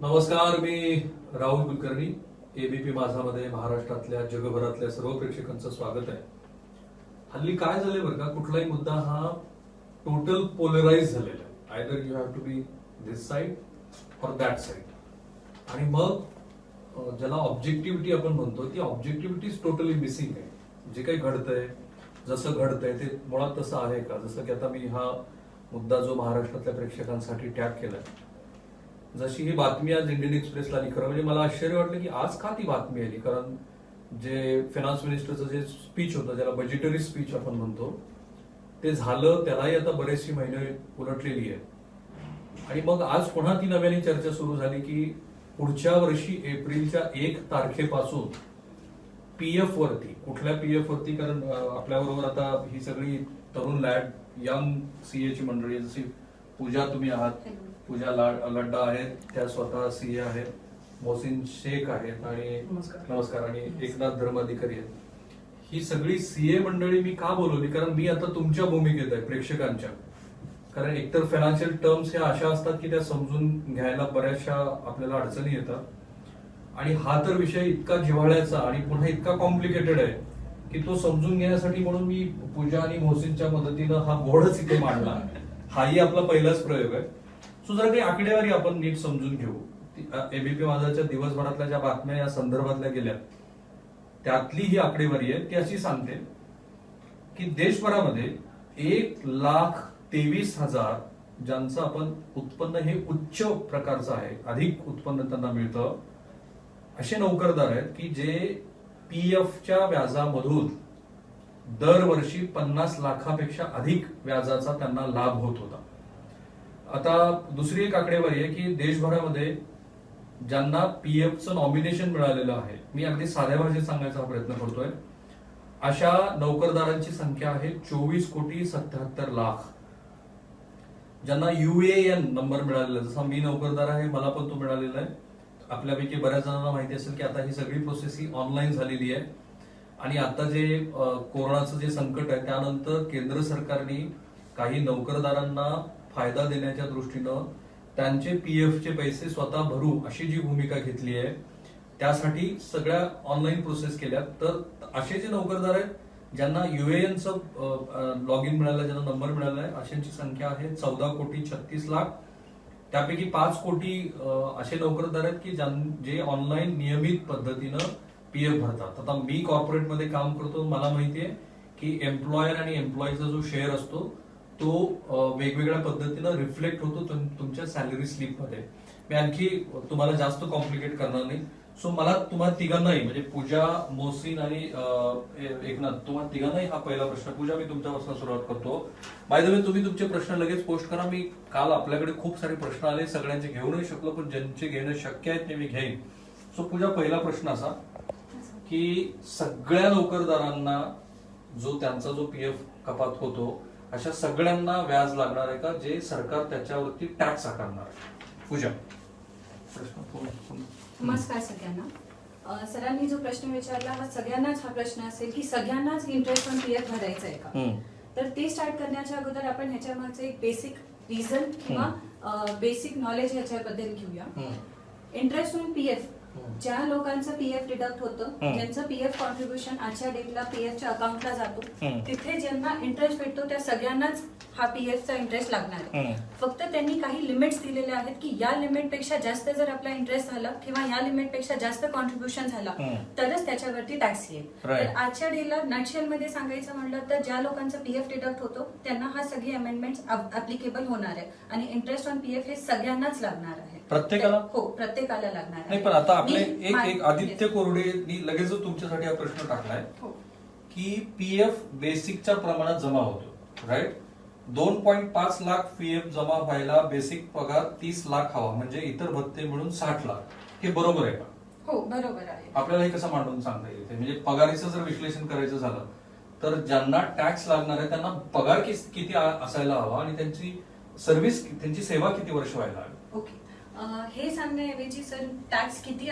नमस्कार, मी राहुल कुलकर्णी. एबीपी माझामध्ये महाराष्ट्रातल्या जगभरातल्या सर्व प्रेक्षकांचं स्वागत आहे. हल्ली काय झालंय बरं का, कुठलाही मुद्दा हा टोटल पोलराइज झालेला आहे. Either you have to be this side or that side. आणि मग ज्याला ऑब्जेक्टिव्हिटी आपण म्हणतो, ती ऑब्जेक्टिव्हिटी टोटली मिसिंग आहे. जे काही घडतंय, जसं घडतंय ते मुळात तसं आहे का? जसं की आता मी हा मुद्दा जो महाराष्ट्रातल्या प्रेक्षकांसाठी टॅग केलाय, जशी ही बातमी आज इंडियन एक्सप्रेसला आली, खरं म्हणजे मला आश्चर्य वाटलं की आज का ती बातमी आली. कारण जे फायनान्स मिनिस्टरचं जे स्पीच होतं, ज्याला बजेटरी स्पीच आपण म्हणतो, ते झालं. त्यालाही आता बरेचशी महिने उलटलेली आहे. आणि मग आज पुन्हा ती नव्याने चर्चा सुरू झाली की पुढच्या वर्षी एप्रिलच्या 1 तारखेपासून पीएफ वरती, कुठल्या पीएफ वरती, कारण आपल्याबरोबर आता ही सगळी तरुण लॅड यंग सीए ची मंडळी, जशी पूजा तुम्ही आहात, पूजा लड्डा आहेत, त्या स्वतः सीए आहेत, मोहसिन शेख आहेत आणि नमस्कार, आणि एकनाथ धर्माधिकारी आहेत. ही सगळी सीए मंडळी मी का बोलवली, कारण मी आता तुमच्या भूमिकेत आहे, प्रेक्षकांच्या. कारण एकतर फायनान्शियल टर्म्स ह्या अशा असतात की त्या समजून घ्यायला बऱ्याचशा आपल्याला अडचणी येतात. आणि हा तर विषय इतका जिव्हाळ्याचा आणि पुन्हा इतका कॉम्प्लिकेटेड आहे की तो समजून घेण्यासाठी म्हणून मी पूजा आणि मोहसिनच्या मदतीनं हा बोर्डच इथे मांडला. हाही आपला पहिलाच प्रयोग आहे. सो जरा काही आकडेवारी आपण नीट समजून घेऊ. एबीपी माझाच्या दिवसभरातल्या ज्या बातम्या या संदर्भातल्या गेल्या, त्यातली ही आकडेवारी आहे. ती अशी सांगते की देशभरामध्ये 1,23,000 ज्यांचं आपण उत्पन्न हे उच्च प्रकारचं आहे, अधिक उत्पन्न त्यांना मिळतं, असे नोकरदार आहेत की जे पीएफच्या व्याजामधून दरवर्षी 50 लाखापेक्षा अधिक व्याजाचा त्यांना लाभ होत होता. आता दुसरी एक आकडेवारी आहे की देशभरामध्ये ज्यांना पीएफचं नॉमिनेशन मिळालेलं आहे, मी अगदी साध्या भाषेत सांगायचा प्रयत्न करतोय, अशा नोकरदारांची संख्या आहे 24,77,00,000. ज्यांना युएएन नंबर मिळालेला, जसा मी नोकरदार आहे, मला पण तो मिळालेला आहे. आपल्यापैकी बऱ्याच जणांना माहिती असेल की आता ही सगळी प्रोसेस ही ऑनलाईन झालेली आहे. आणि आता जे कोरोनाचं जे संकट आहे, त्यानंतर केंद्र सरकारने काही नोकरदारांना फायदा देण्याच्या दृष्टीनं त्यांचे पीएफचे पैसे स्वतः भरू अशी जी भूमिका घेतली आहे, त्यासाठी सगळ्या ऑनलाईन प्रोसेस केल्या. तर असे जे नोकरदार आहेत ज्यांना युएएनचं लॉग इन मिळालं, ज्यांना नंबर मिळाला आहे, अशांची संख्या आहे 14,36,00,000. त्यापैकी 5 कोटी असे नोकरदार आहेत की जे ऑनलाईन नियमित पद्धतीनं पीएफ भरतात. आता मी कॉर्पोरेटमध्ये काम करतो, मला माहितीये की एम्प्लॉयर आणि एम्प्लॉईचा जो शेअर असतो तो वेगवेगळ्या पद्धतीनं रिफ्लेक्ट होतो तुमच्या सॅलरी स्लिपमध्ये. मी आणखी तुम्हाला जास्त कॉम्प्लिकेट करणार नाही. सो मला तुम्हाला तिघांनाही, म्हणजे पूजा, मोहसिन आणि एकनाथ, तुम्हाला तिघांनाही हा पहिला प्रश्न. पूजा, मी तुमच्यापासून सुरुवात करतो. बाय द वे, तुम्ही तुमचे प्रश्न लगेच पोस्ट करा. मी काल आपल्याकडे खूप सारे प्रश्न आले, सगळ्यांचे घेऊ नाही शकलो, पण ज्यांचे घेणं शक्य आहे ते मी घेईन. सो पूजा, पहिला प्रश्न असा की सगळ्या नोकरदारांना जो त्यांचा जो पीएफ कपात होतो, अशा सगळ्यांना व्याज लागणार आहे का, जे सरकार त्याच्यावरती टॅक्स आकारणार आहे? पूजा, प्रश्न. नमस्कार सगळ्यांना. सरांनी जो प्रश्न विचारला, हा सगळ्यांनाच हा प्रश्न असेल की सगळ्यांनाच इंटरेस्ट ऑन पीएफ भरायचा आहे का. तर ते स्टार्ट करण्याच्या अगोदर आपण ह्याच्या मागचं एक बेसिक रिझन किंवा बेसिक नॉलेज ह्याच्याबद्दल घेऊया. इंटरेस्ट ऑन पीएफ, ज्या लोकांचं पीएफ डिडक्ट होतं, ज्यांचं पीएफ कॉन्ट्रीब्युशन आजच्या डेटला पीएफच्या अकाउंटला जातो, तिथे ज्यांना इंटरेस्ट भेटतो त्या सगळ्यांनाच हा पीएफचा इंटरेस्ट लागणार आहे. फक्त त्यांनी काही लिमिट्स दिलेले आहेत की या लिमिटपेक्षा जास्त जर आपला इंटरेस्ट झाला किंवा या लिमिटपेक्षा जास्त कॉन्ट्रीब्युशन झाला तरच त्याच्यावरती टॅक्स येईल. तर आजच्या डेला नटशेल मध्ये सांगायचं म्हणलं तर ज्या लोकांचा पीएफ डिडक्ट होतो त्यांना हा सगळी अमेंडमेंट्स ऍप्लिकेबल होणार आहे. आणि इंटरेस्ट ऑन पीएफ हे सगळ्यांनाच लागणार आहे. प्रत्येकाला? हो, प्रत्येकाला लागणार आहे. पण आता आपले एक आदित्य कोरडेनी लगेच तुमच्यासाठी हा प्रश्न टाकलाय की पीएफ बेसिकच्या प्रमाणात जमा होतो, राईट? 2.5 लाख पीएफ जमा व्हायला बेसिक पगार 30 लाख हवा, म्हणजे इतर भत्ते मिळून 60 लाख. हे बरोबर आहे का? हो, बरोबर आहे. आपल्याला हे कसं मांडून सांगता येईल? म्हणजे पगारीचं जर विश्लेषण करायचं झालं तर ज्यांना टॅक्स लागणार आहे त्यांना पगार किती असायला हवा आणि त्यांची सर्व्हिस, त्यांची सेवा किती वर्ष व्हायला हवी? ओके, हे सांगण्याऐवजी सर टॅक्स किती,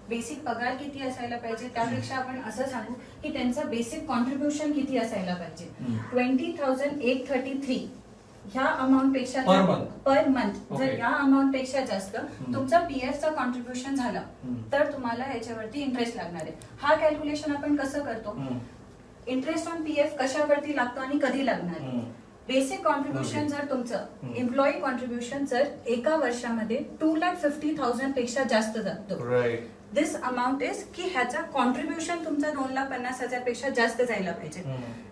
बेसिक पगार किती असायला पाहिजे त्यापेक्षा आपण असं सांगू की त्यांचं बेसिक कॉन्ट्रीब्युशन किती असायला पाहिजे. 20,833 ह्या अमाऊंट पेक्षा Per month. पर मंथ जर Okay. या अमाऊंट पेक्षा जास्त तुमचा पीएफचा कॉन्ट्रीब्युशन झालं हम्म. तर तुम्हाला ह्याच्यावरती इंटरेस्ट लागणार आहे. हा कॅल्क्युलेशन आपण कसं करतो? इंटरेस्ट ऑन पीएफ कशावरती लागतो आणि कधी लागणार आहे? Basic contribution Okay. जर तुमचं एम्प्लॉई कॉन्ट्रीब्युशन जर एका वर्षामध्ये 2,50,000 पेक्षा जास्त जातो, राईट. दिस अमाऊंट इज की ह्याचा कॉन्ट्रीब्युशन तुमचा 2,50,000 पेक्षा जास्त जायला पाहिजे.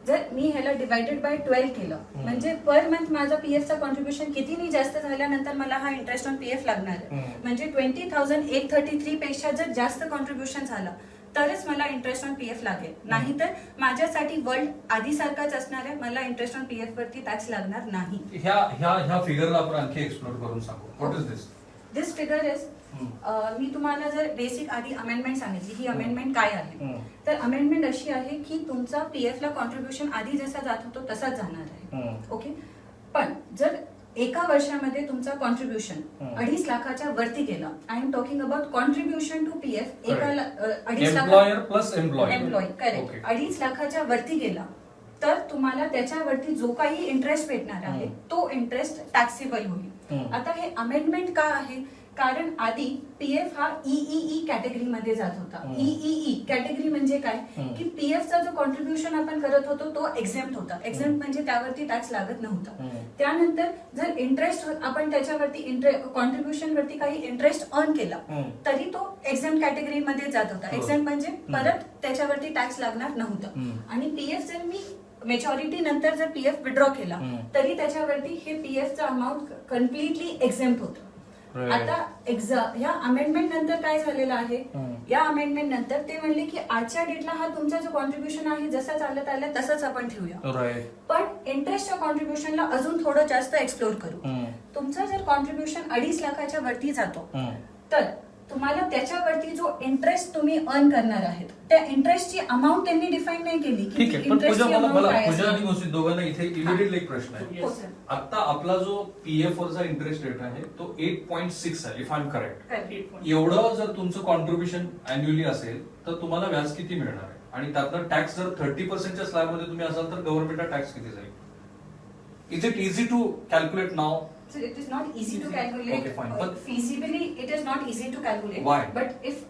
जर मी ह्याला डिवायडेड बाय 12 केलं म्हणजे पर मंथ माझा पीएफचा कॉन्ट्रीब्युशन कितीनी जास्त झाल्यानंतर मला हा इंटरेस्ट ऑन पीएफ लागणार आहे. म्हणजे 20,833 पेक्षा जर जास्त कॉन्ट्रीब्युशन झालं तरच मला इंटरेस्ट ऑन पीएफ लागेल. नाहीतर माझ्यासाठी वर्ल्ड आधी सारखाच असणार आहे, मला इंटरेस्ट ऑन पीएफ वरती टॅक्स लागणार नाही. ह्या फिगरला आपण आणखी एक्सप्लोर करून सांगू. What is this? This figure is me तुम्हाला जर बेसिक आधी अमेंडमेंट सांगितली ही अमेंडमेंट काय आहे, तर अमेंडमेंट अशी आहे की तुमचा पीएफ ला कॉन्ट्रीब्युशन आधी जसा जात होतो तसाच जाणार आहे. ओके. पण जर एका वर्षामध्ये तुमचा कॉन्ट्रीब्युशन 2.5 लाखाच्या वरती गेला, I am talking about contribution to PF, एका 2.5 lakh employer plus employee, correct, 2.5 लाखाच्या वरती गेला तर तुम्हाला त्याच्यावरती जो काही इंटरेस्ट भेटणार आहे तो इंटरेस्ट टॅक्सेबल होईल. आता हे अमेंडमेंट का आहे? कारण आधी पीएफ हा ईईई कॅटेगरी मध्ये जात होता. ईईई कॅटेगरी म्हणजे काय की पीएफचा जो कॉन्ट्रीब्युशन आपण करत होतो तो एक्झेम्प्ट होता. एक्झेम्प्ट म्हणजे त्यावरती टॅक्स लागत नव्हता. त्यानंतर जर इंटरेस्ट आपण त्याच्यावरती कॉन्ट्रीब्युशन वरती काही इंटरेस्ट अर्न केला तरी तो एक्झेम्प्ट कॅटेगरी मध्ये जात होता. एक्झेम्प्ट म्हणजे परत त्याच्यावरती टॅक्स लागणार नव्हतं. आणि पीएफ जर मी मेच्युरिटी नंतर जर पीएफ विड्रॉ केला तरी त्याच्यावरती हे पीएफचा अमाऊंट कम्प्लिटली एक्झेम्प्ट होतं. आता या अमेंडमेंट नंतर काय झालेलं आहे, या अमेंडमेंट नंतर ते म्हणले की आजच्या डेटला हा तुमचा जो कॉन्ट्रीब्युशन आहे जसा चालत आला तसंच आपण ठेवूया. पण इंटरेस्टच्या कॉन्ट्रीब्युशनला अजून थोडं जास्त एक्सप्लोर करू. तुमचं जर कॉन्ट्रीब्युशन 2.5 लाखाच्या वरती जातो तर तुम्हाला त्याच्यावरती जो इंटरेस्ट तुम्ही अर्न करणार आहेत त्या इंटरेस्टची अमाऊंट त्यांनी डिफाईन नाही केली. ठीक आहे. पण पूजा आणि मोसी दोघांना इथे इमिडिएटली एक प्रश्न आहे. आता आपला जो पीएफ वरचा इंटरेस्ट रेट आहे तो 8.6 आहे, इफ आय एम करेक्ट. एवढं जर तुमचं कॉन्ट्रीब्युशन अॅन्युअली असेल तर तुम्हाला व्याज किती मिळणार आहे? आणि त्यातनं टॅक्स जर 30%च्या स्लॅब मध्ये तुम्ही असाल तर गव्हर्नमेंटला टॅक्स किती जाईल? Is it easy to calculate नाव? So it is not easy to calculate. Okay, fine. But feasibly, it is not easy to calculate. Why? But if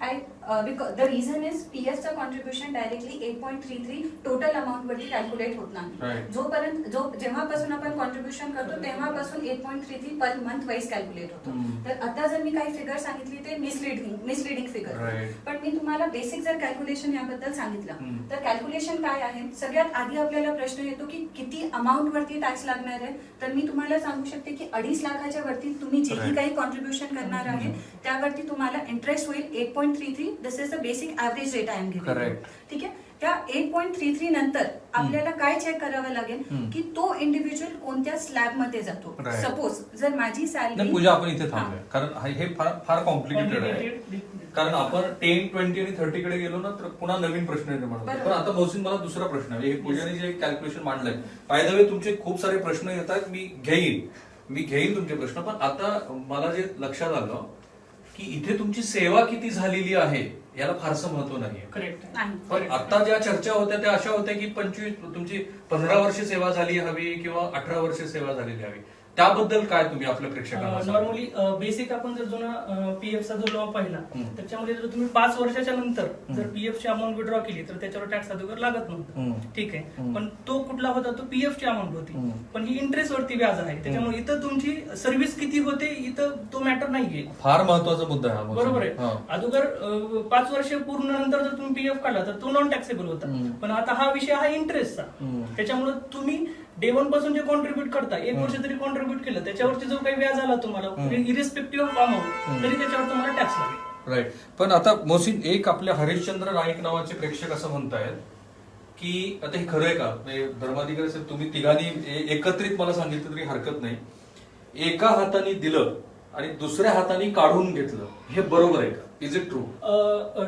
because the reason is PF चा contribution directly 8.33 total amount वरती calculate होत नाही. Right. जोपर्यंत जेव्हापासून आपण contribution करतो तेव्हापासून 8.33 per month wise calculate होतो. तर आता जर मी काही फिगर सांगितली ते मिसलिडिंग फिगर. पण मी तुम्हाला बेसिक जर कॅल्क्युलेशन याबद्दल सांगितलं तर कॅल्क्युलेशन काय आहे? सगळ्यात आधी आपल्याला प्रश्न येतो की किती अमाऊंट वरती टॅक्स लागणार आहे. तर मी तुम्हाला सांगू शकते की 2.5 लाखाच्या वरती तुम्ही जे काही कॉन्ट्रीब्युशन करणार आहे त्यावरती तुम्हाला इंटरेस्ट होईल 8.33. This is the basic average rate I am giving. ठीक आहे. त्या 8.33 नंतर आपल्याला काय चेक करावं लागेल की तो इंडिव्हिज्युअल कोणत्या स्लॅब मध्ये जातो. सपोज जर माझी सॅलरी पूजा आपण इथे थांबूया कारण हे फार कॉम्प्लिकेटेड आहे. कारण आपण 10, 20 आणि 30 कडे गेलो ना तर पुन्हा नवीन प्रश्न निर्माण होतो. पण आता मोहसिन मला दुसरा प्रश्न आहे. पूजाने जे कॅल्क्युलेशन मांडलंय बाय द वे तुमचे खूप सारे प्रश्न येतात, मी घेईन तुमचे प्रश्न. पण आता मला जे लक्षात आलं की इथे तुमची सेवा किती झालेली आहे याला फारसं महत्व नाहीये. करेक्ट. पण आता ज्या चर्चा होत्या त्या अशा होत्या की 15 वर्ष सेवा झाली हवी किंवा 18 वर्ष सेवा झालेली हवी. त्याबद्दल काय तुम्ही आपल्या प्रेक्षकांना? नॉर्मली बेसिक आपण जर जुना पीएफचा जो लॉ पाहिला त्याच्यामध्ये जर तुम्ही 5 वर्षाच्या नंतर जर पीएफ ची अमाऊंट विड्रॉ केली तर त्याच्यावर टॅक्स अगोदर लागत नव्हतं. ठीक आहे. पण तो कुठला होता? तो पीएफ ची अमाऊंट होती. पण ही इंटरेस्ट वरती व्याज आहे. त्याच्यामुळे इथं तुमची सर्व्हिस किती होते इथं तो मॅटर नाहीये. फार महत्वाचा मुद्दा आहे. बरोबर आहे. अगोदर 5 वर्ष पूर्ण नंतर जर तुम्ही पीएफ काढला तर तो नॉन टॅक्सेबल होता. पण आता हा विषय आहे इंटरेस्टचा. त्याच्यामुळे तुम्ही डे 1 पासून जे कॉन्ट्रीब्युट करता 1 वर्ष तरी कॉन्ट्रीब्युट केलं त्याच्यावरती जो काही व्याज आला तुम्हाला इरिस्पेक्टिव्ह ऑफ अमाऊंट तरी त्याच्यावर तुम्हाला टॅक्स लागेल. राईट. पण आता मोहसिन एक आपल्या हरिश्चंद्र नाईक नावाचे प्रेक्षक असं म्हणतायत की आता हे खरं आहे का? धर्माधिकारी साहेब तुम्ही तिघांनी एकत्रित मला सांगितलं तरी हरकत नाही. एका हाताने दिलं आणि दुसऱ्या हाताने काढून घेतलं हे बरोबर आहे का? Is it true?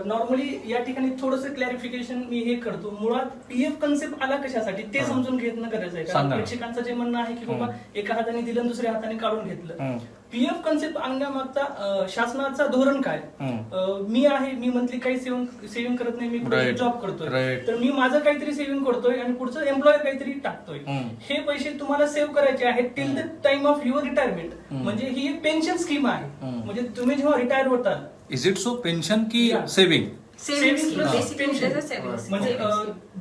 नॉर्मली या ठिकाणी थोडंसं क्लॅरिफिकेशन मी हे करतो. मुळात पीएफ कन्सेप्ट आला कशासाठी ते समजून घेणं गरजेचं आहे. कारण प्रेक्षकांचं जे म्हणणं आहे की बाबा एका हाताने दिलं दुसऱ्या हाताने काढून घेतलं. पीएफ कन्सेप्ट आणण्यामागचा शासनाचा धोरण काय? मी मंथली काही सेव्हिंग करत नाही, मी Right. जॉब करतोय, Right. तर मी माझं काहीतरी सेव्हिंग करतोय आणि पुढचं एम्प्लॉय काहीतरी टाकतोय. हे पैसे तुम्हाला सेव्ह करायचे आहेत till the time of your retirement. म्हणजे ही एक पेन्शन स्कीम आहे. म्हणजे तुम्ही जेव्हा रिटायर होताल, इज इट सो पेन्शन की Yeah. Saving? Savings plus basically pension. म्हणजे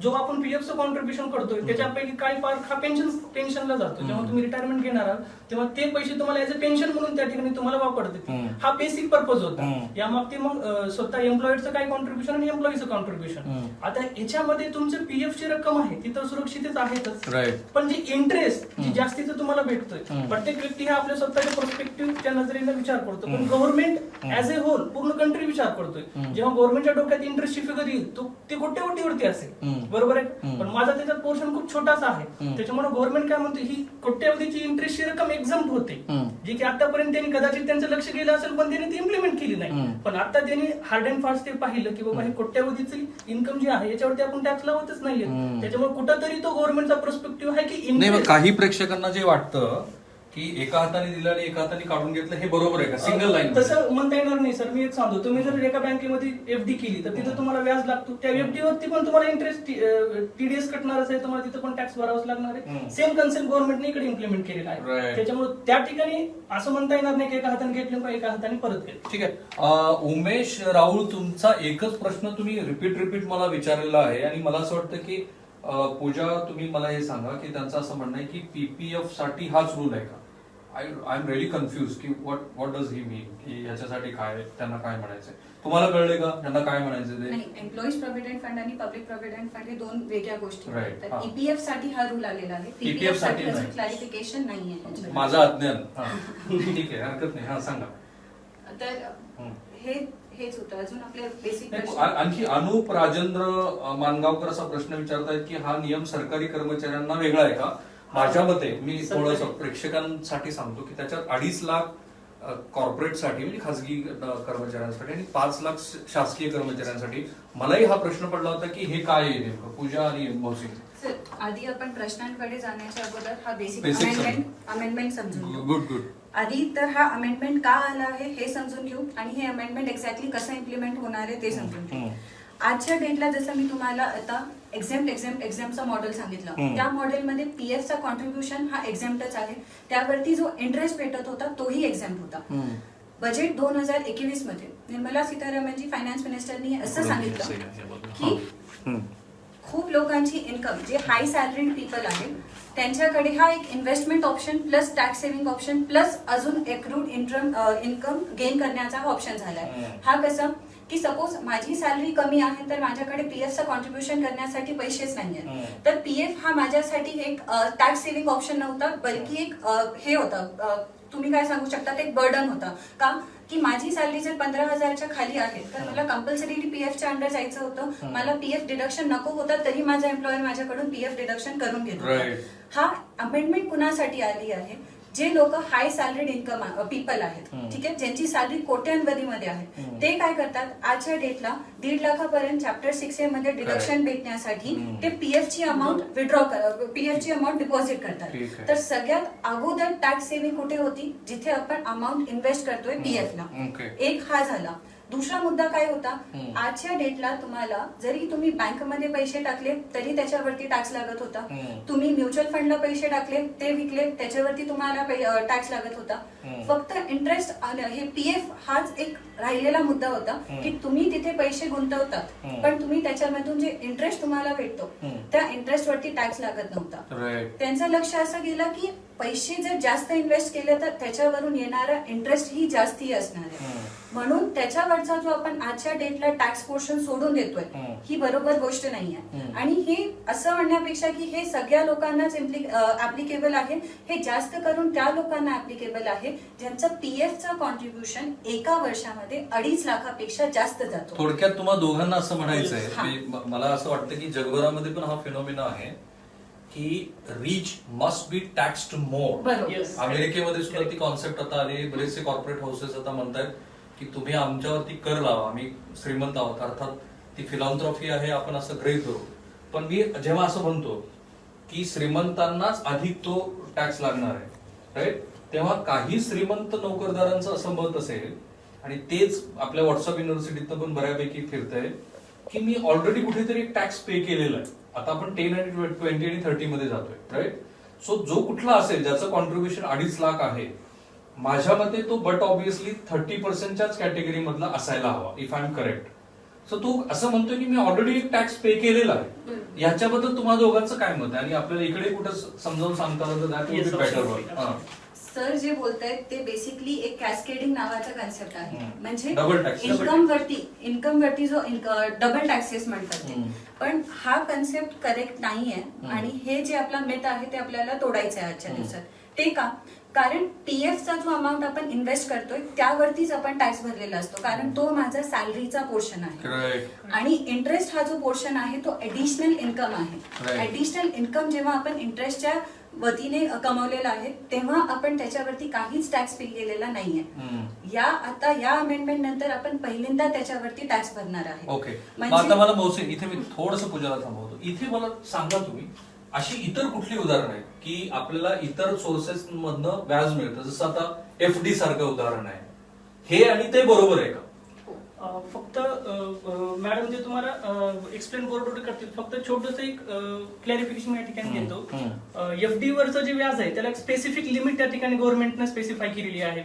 जो आपण पीएफचं कॉन्ट्रीब्युशन करतोय त्याच्यापैकी काही पार्ट हा पेन्शनला जातो. जेव्हा तुम्ही रिटायरमेंट घेणार आहात तेव्हा ते पैसे तुम्हाला ऍज अ पेन्शन म्हणून त्या ठिकाणी तुम्हाला वापरते. हा बेसिक पर्पज होता. यामागते मग स्वतः एम्प्लॉयरचं काय कॉन्ट्रीब्युशन आणि एम्प्लॉईचं कॉन्ट्रीब्युशन. आता याच्यामध्ये तुमचं पीएफ ची रक्कम आहे ती तर सुरक्षितच आहेतच, पण जे इंटरेस्ट जे जास्तीचं तुम्हाला भेटतोय, प्रत्येक व्यक्ती हा आपल्या स्वतःच्या पर्स्पेक्टिव्हच्या नजरेने विचार करतो, पण गव्हर्नमेंट ऍज ए होल पूर्ण कंट्री विचार करतोय. जेव्हा गव्हर्नमेंटच्या डोक्यात इंटरेस्टची फिगर येईल ते कोट्यवधीवरती असेल, बरोबर आहे, पण माझा त्याचा पोर्शन खूप छोटासा आहे. त्याच्यामुळे गव्हर्नमेंट काय म्हणते, ही कोट्यवधीची इंटरेस्टची रक्कम एक्झम्प्ट होते, जी की आतापर्यंत त्यांनी कदाचित त्यांचं लक्ष गेलं असेल पण त्यांनी ती इम्प्लिमेंट केली नाही. पण आता त्यांनी हार्ड अँड फास्ट ते पाहिलं की बाबा हे कोट्यवधीची इन्कम जी आहे याच्यावरती आपण टॅक्स लावतच नाहीये. त्याच्यामुळे कुठंतरी तो गव्हर्नमेंटचा पर्स्पेक्टिव्ह आहे की नाही, मग काही प्रेक्षकांना जे वाटतं की एका हाताने दिलं आणि एका हाताने काढून घेतलं, हे बरोबर आहे का? सिंगल लाईन तसं म्हणता येणार नाही सर. मी एक सांगतो, तुम्ही जर एका बँकेमध्ये एफडी केली तर तिथं तुम्हाला व्याज लागतो, त्या एफडी वरती पण तुम्हाला इंटरेस्ट टीडीएस कटणार असेल तुम्हाला तिथं पण टॅक्स भरावाच लागणार आहे. सेम कन्सेप्ट गव्हर्नमेंटने इकडे इम्प्लिमेंट केलेला आहे. त्याच्यामुळे त्या ठिकाणी असं म्हणता येणार नाही की एका हाताने घेतलं किंवा एका हाताने परत घेतलं. ठीक आहे. उमेश राहुल, तुमचा एकच प्रश्न तुम्ही रिपीट मला विचारलेला आहे आणि मला असं वाटतं की पूजा, तुम्ही मला हे सांगा की त्यांचं असं म्हणणं आहे की पीपीएफ साठी हाच रूल आहे का? आय एम रिअली कन्फ्युज की व्हॉट डज ही मीन, की याच्यासाठी काय, त्यांना काय म्हणायचंय? तुम्हाला कळले का त्यांना काय म्हणायचं ते? नाही, एम्प्लॉईज प्रॉव्हिडंट फंड आणि पब्लिक प्रॉव्हिडंट फंड हे दोन वेगळ्या गोष्टी Right. आहेत. हा. तर ईपीएफ साठी हा रूल आलेला आहे, EPF पीपीएफ साठी साठी नाही. क्लॅरिफिकेशन नाहीये. माझं अज्ञान. ठीक आहे, हरकत नाही. हा, सांगा. तर हेच होतं. अजून आपले बेसिक आणखी अनुप राजेंद्र मानगावकर असा प्रश्न विचारतायत की हा नियम सरकारी कर्मचाऱ्यांना वेगळा आहे का? माझ्या मते, मी थोडंसं प्रेक्षकांसाठी सांगतो की त्याच्यात 2.5 लाख कॉर्पोरेटसाठी म्हणजे खासगी कर्मचाऱ्यांसाठी आणि 5 लाख शासकीय कर्मचाऱ्यांसाठी. मलाही हा प्रश्न पडला होता की हे काय आहे नेमकं, पूजा आणि मौसिंग. सर, आधी आपण प्रश्नांकडे जाण्याच्या अगोदर हा बेसिक Basic अमेंडमेंट समजून घेऊ. गुड. आधी तर हा अमेंडमेंट का आला आहे हे समजून घेऊ आणि हे अमेंडमेंट एक्झॅक्टली कसं इम्प्लिमेंट होणार आहे ते समजून घेऊ. आजच्या डेटला जसं मी तुम्हाला आता एक्झामचा मॉडेल सांगितलं, त्या मॉडेलमध्ये पीएफचा कॉन्ट्रीब्युशन हा एक्झाम्प्टच आहे. त्यावरती जो इंटरेस्ट भेटत होता तोही एक्झाम्प्ट होता. बजेट 2021 मध्ये निर्मला सीतारामनजी फायनान्स मिनिस्टरनी असं सांगितलं की खूप लोकांची इन्कम, जे हाय सॅलरीड पीपल आहेत, त्यांच्याकडे हा एक investment option plus tax saving option plus अजून एक्रूड इन्कम गेन करण्याचा हा ऑप्शन झालाय. हा कसा की सपोज माझी सॅलरी कमी आहे तर माझ्याकडे पीएफचं कॉन्ट्रीब्युशन करण्यासाठी पैसेच नाहीये, तर पीएफ हा माझ्यासाठी एक टॅक्स सेव्हिंग ऑप्शन नव्हता, बल्कि एक हे होतं, तुम्ही काय सांगू शकता, एक बर्डन होतं. का की माझी सॅलरी जर 15,000च्या खाली आहे तर मला कंपल्सरी पीएफच्या अंडर जायचं होतं. मला पीएफ डिडक्शन नको होतं तरी माझा एम्प्लॉयर माझ्याकडून पीएफ डिडक्शन करून घेत होता. हा अमेंडमेंट कुणासाठी आली आहे? जे लोक हाय सॅलरीड इन्कम पीपल आहेत, ठीक आहे, ज्यांची सॅलरी कोट्यांवधीमध्ये आहे, ते काय करतात, आजच्या डेटला 1.5 लाखापर्यंत चॅप्टर 6A मध्ये डिडक्शन भेटण्यासाठी ते पीएफची अमाऊंट डिपॉझिट करतात. तर सगळ्यात अगोदर टॅक्स सेव्हिंग कुठे होती? जिथे आपण अमाऊंट इन्व्हेस्ट करतोय पीएफला. एक हा झाला. दुसरा मुद्दा काय होता, आजच्या डेटला तुम्हाला जरी तुम्ही बँकमध्ये पैसे टाकले तरी त्याच्यावरती टॅक्स लागत होता. तुम्ही म्युच्युअल फंडला पैसे टाकले, ते विकले, त्याच्यावरती तुम्हाला टॅक्स लागत होता. फक्त इंटरेस्ट, हे पीएफ हाच एक राहिलेला मुद्दा होता की तुम्ही तिथे पैसे गुंतवतात पण तुम्ही त्याच्यामधून जे इंटरेस्ट तुम्हाला भेटतो त्या इंटरेस्ट वरती टॅक्स लागत नव्हता. त्यांचं लक्ष असं गेलं की पैसे जर जास्त इन्व्हेस्ट केले तर त्याच्यावरून येणारा इंटरेस्ट ही जास्ती असणार आहे, म्हणून त्याच्यावरचा जो आपण आजच्या डेटला टॅक्स पोर्शन सोडून देतोय ही बरोबर गोष्ट नाहीये. आणि हे असं म्हणण्यापेक्षा की हे सगळ्या लोकांनाच ऍप्लिकेबल आहे, हे जास्त करून त्या लोकांना ऍप्लिकेबल आहे ज्यांचं पीएफचं कॉन्ट्रीब्युशन एका वर्षामध्ये 2.5 लाखापेक्षा जास्त जातो. थोडक्यात तुम्हाला दोघांना असं म्हणायचंय की मला असं वाटतं की जगभरामध्ये पण हा फिनॉमिना आहे की रिच मस्ट बी टॅक्स्ड मोर. अमेरिकेमध्ये सुद्धा ती कॉन्सेप्ट आता आली. बरेचसे कॉर्पोरेट हाऊसेस आता म्हणतात की तुम्ही आमच्यावरती कर लावा, आम्ही श्रीमंत आहोत. अर्थात ती फिलॉन्थ्रॉफी आहे, आपण असं गृहीत धरू. पण मी जेव्हा असं म्हणतो की श्रीमंतांनाच अधिक तो टॅक्स लागणार आहे, राईट, तेव्हा काही श्रीमंत नोकरदारांचं असं मत असेल, आणि तेच आपल्या व्हॉट्सअप युनिव्हर्सिटीतनं पण बऱ्यापैकी फिरतंय, की मी ऑलरेडी कुठेतरी एक टॅक्स पे केलेला आहे. आता आपण 10 आणि 20 आणि 30 मध्ये जातोय, राईट? सो जो कुठला असेल ज्याचं कॉन्ट्रीब्युशन 2.5 लाख आहे, माझ्या मते तो बट ऑब्व्हियसली 30%च्याच कॅटेगरी मधला असायला हवा, if I am correct. So तो असं म्हणतोय की मी ऑलरेडी एक टॅक्स पे केलेला आहे. याच्याबद्दल तुम्हाला दोघांचं काय मत आहे? आणि आपल्याला इकडे कुठं समजावून सांगता आलं तर दॅट वुड बी बेटर होईल. सर जे बोलतायत ते बेसिकली एक कॅस्केडिंग नावाचा कन्सेप्ट आहे. म्हणजे Double tax. इन्कम वरती जो डबल टॅक्सेस म्हणतात ते. पण हा कन्सेप्ट करेक्ट नाहीये आणि हे जे आपला मिथ आहे ते आपल्याला तोडायचं आहे आजच्या दिवसात. ते का? कारण पीएफचा जो अमाऊंट आपण इन्व्हेस्ट करतोय त्यावरतीच आपण टॅक्स भरलेला असतो, कारण तो माझा सॅलरीचा पोर्शन आहे. आणि इंटरेस्ट हा जो पोर्शन आहे तो ऍडिशनल इन्कम आहे. ऍडिशनल इन्कम जेव्हा आपण इंटरेस्टच्या वतीने कमवलेला आहे तेव्हा आपण त्याच्यावरती काहीच टॅक्स पे केलेला नाहीये. आता या अमेंडमेंट नंतर आपण पहिल्यांदा त्याच्यावरती टॅक्स भरणार आहे. ओके. आता मला मौसिन इथे मी थोडंसं पूजाला थांबवतो. इथे मला सांगा तुम्ही अशी इतर कुठली उदाहरण आहेत की आपल्याला इतर सोर्सेस मधनं व्याज मिळतं, जसं आता एफडी सारखं उदाहरण आहे, हे आणि ते बरोबर आहे का? फक्त मॅडम जे तुम्हाला एक्सप्लेन बरोबर करतील, फक्त छोटस एक क्लॅरिफिकेशन या ठिकाणी देतो. एफडी वरचं जे व्याज आहे त्याला एक स्पेसिफिक लिमिट त्या ठिकाणी गव्हर्नमेंटने स्पेसिफाय केलेली आहे.